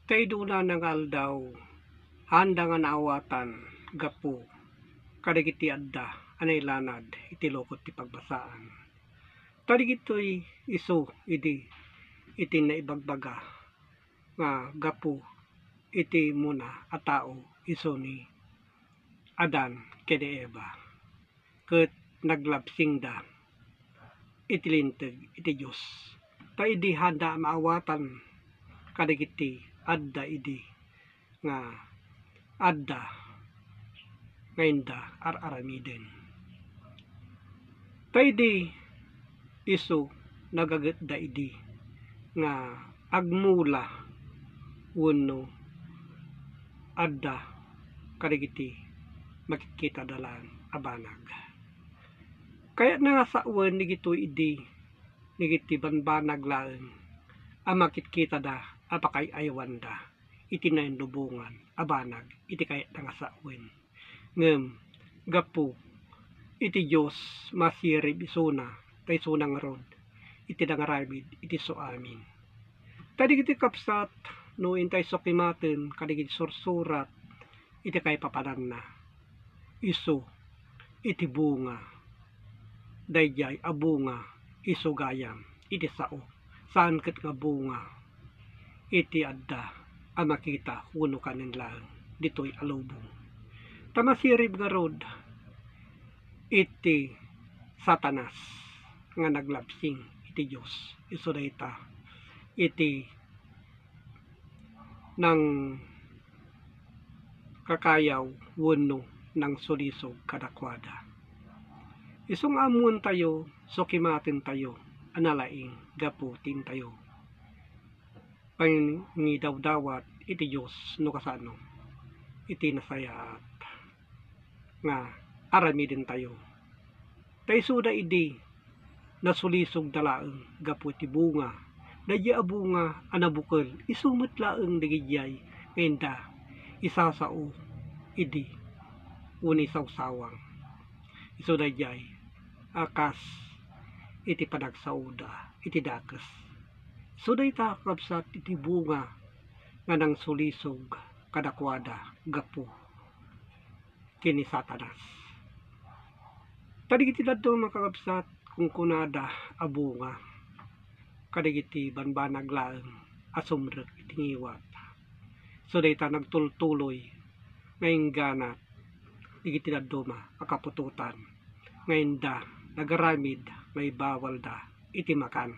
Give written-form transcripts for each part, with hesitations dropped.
Kaiduna ng aldaw, handa nga naawatan, gapu, kadagiti adda, anay lanad, itilokot ti pagbasaan. Tadigito'y iso, iti na ibagbaga, nga gapu, iti muna, a tao, iso ni Adan, kede Eva. Ket naglabsing da, iti linteg, iti Diyos. Ta idi handa maawatan, kadagiti adda idi nga adda ngayon da araramiden. Taydi iso nagagat da idi nga agmula wenno adda kadagiti makikita dalan abanag. Kaya na sa uwan nigito idi nigiti banbanag laeng amakikita da apakay ayawan da iti na lubungan abanag iti kaya nga sa uwan ngem gapu iti Diyos masirib isuna tay sunang rod iti dangaramid iti so amin. Tadigiti kapsat no intay so kimaten kadigiti sursurat iti kay papanan na iso iti bunga dayjay a bunga iso gayam iti sao saan ket nga bunga iti adda a makita wenno kanen laeng ditoy alubong. Tamasirib nga rod iti Satanas nga naglabsing iti Diyos iso dayta iti nang kakayaw wenno nang sulisog kadakwada. Isong amuan tayo so kimaten tayo analaing gaputin tayo pangidawdawat iti Diyos no kasano iti nasayaat nga aramiden tayo. Tay suda idi nasulisog dalaeng gapu iti bunga dadya a bunga anabukal isumet laeng digidjay ngenda isasao idi uni sawsawang iso dayjay akas iti panagsauda iti dakes. So dayta kapsat iti bunga nga nang sulisog kadakwada gapu kini Satanas. Tadigiti dadto makakapsat kung kunada a bunga kadigiti banbanag laeng asumrek iti ngiwat. So dayta nagtultuloy ngayong ganat digiti dadto makapututan ngayon da nagaramid may bawal da iti makan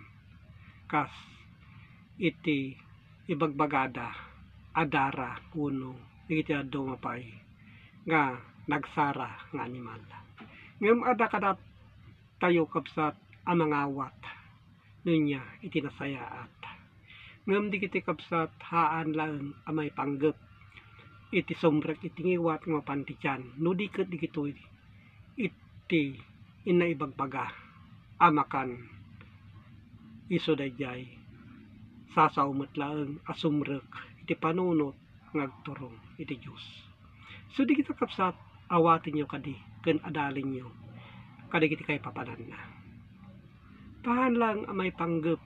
kas iti ibagbagada adara uno digiti dadto mapay nga nagsara nga animal. Ngem ada kadat tayo kapsat a mangawat nunya iti nasayaat. Ngem digiti kapsat haan laeng a may panggep iti sombrek iti ngiwat nga pantikan no diket digitoy iti inaibagbaga amakan iso dayjay sasawmet laeng asumrek iti panunot ngagturong iti Diyos. So di kita kapsat awatin nyo kadi ken adalin nyo kadigiti kay papanan na. Tahan lang amay panggep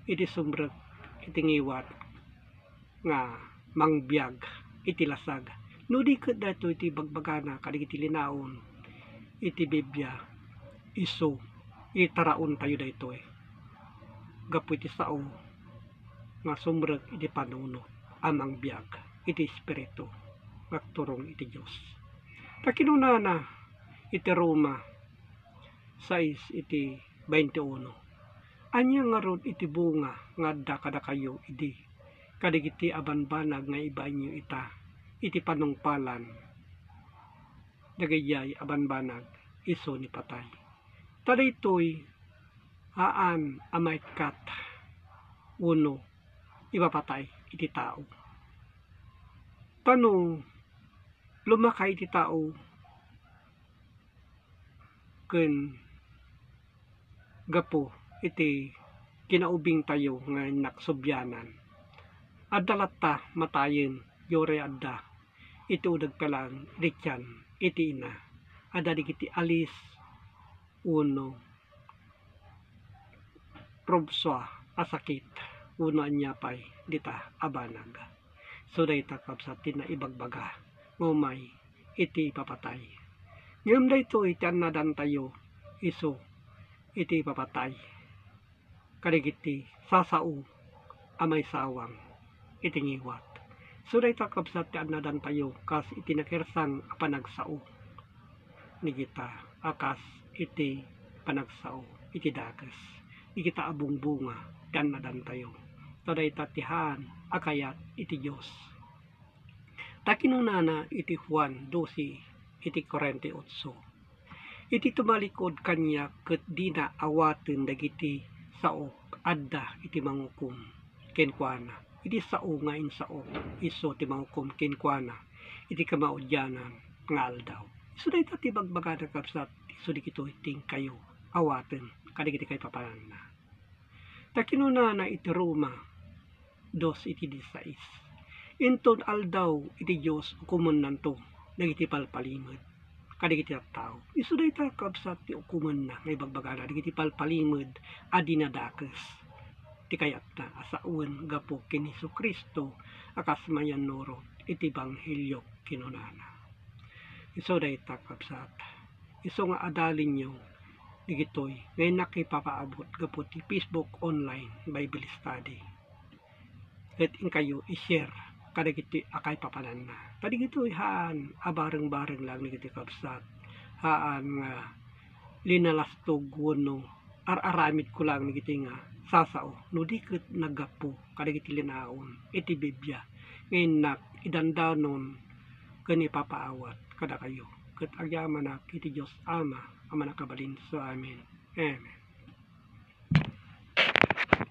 iti sumrek iti ngiwat nga mangbiag iti lasag. No di ket dato iti bagbagana kadigiti linaon iti Biblia iso itaraon tayo daytoy gapu iti sao nga sumrek iti panunot amang biag iti espiritu ngagturong iti Diyos. Takinunana iti Roma 6 iti 21. Anya nga rod iti bunga nga adda kada kayo idi kadigiti abanbanag nga ibainyo ita iti panungpalan dagayay abanbanag iso ni patay. Tadaytoy haan amay kat uno ipapatay iti tao. Tanong lumakay iti tao ken gapo iti kinaubing tayo nga naksubyanan adda latta matayen yore adda iti udag pelang iti iti ina adda digiti alis uno probswa asakit uno niya pa'y dita abanag. So dayta kabsat ti na ibagbaga ngumay iti papatay. Ngem dayto iti annadan tayo iso iti papatay. Kadigiti sasao amay sawang iti ngiwat. So dayta kabsat ti annadan tayo kas iti nakirsang a panagsao ni kita akas iti panagsao iti dages. Ikita abungbunga ti annadan tayo. So dayta tihan akayat iti Dios. Takinunana iti Juan 12 iti 48. Iti tumalikod kanya ket dina awaten dagiti sao adda iti mangukum kenkuana. Iti sao nga insao iso ti mangukum kenkuana iti kamaudyanan nga aldaw. So dayta ti bagbagada kabsat iso dikito iting kayo awaten kadigiti kay papanana. Takinunana iti Roma 2 iti 16. Inton aldaw iti Dios ukumen nanto dagiti palpalimod kadigiti tattao. Isu dayta kabsat ti ukumen na nga ibagbagana dagiti palpalimod a dinadakes ti kayat na asauen gapo ken Jesu-Kristo akas mayanuro iti ebanghelyo kinunana. Isu dayta kabsat isu nga adalin nyo digitoy ngay nakipapaabot gapo ti Facebook online Bible study. Ket in kayo i-share kadagiti akay papanan na. Kadigito haan abareng-bareng lang nigiti kabsat. Haan nga linalastog wenno ar-aramid ko lang nigiti nga sasao no di ket naggapo kadagiti linaon iti Biblia. Ngayon nak idandanon ken ipapaawat kada kayo. Ket agyaman na iti Dios Ama a manakabalin so amen. Amen.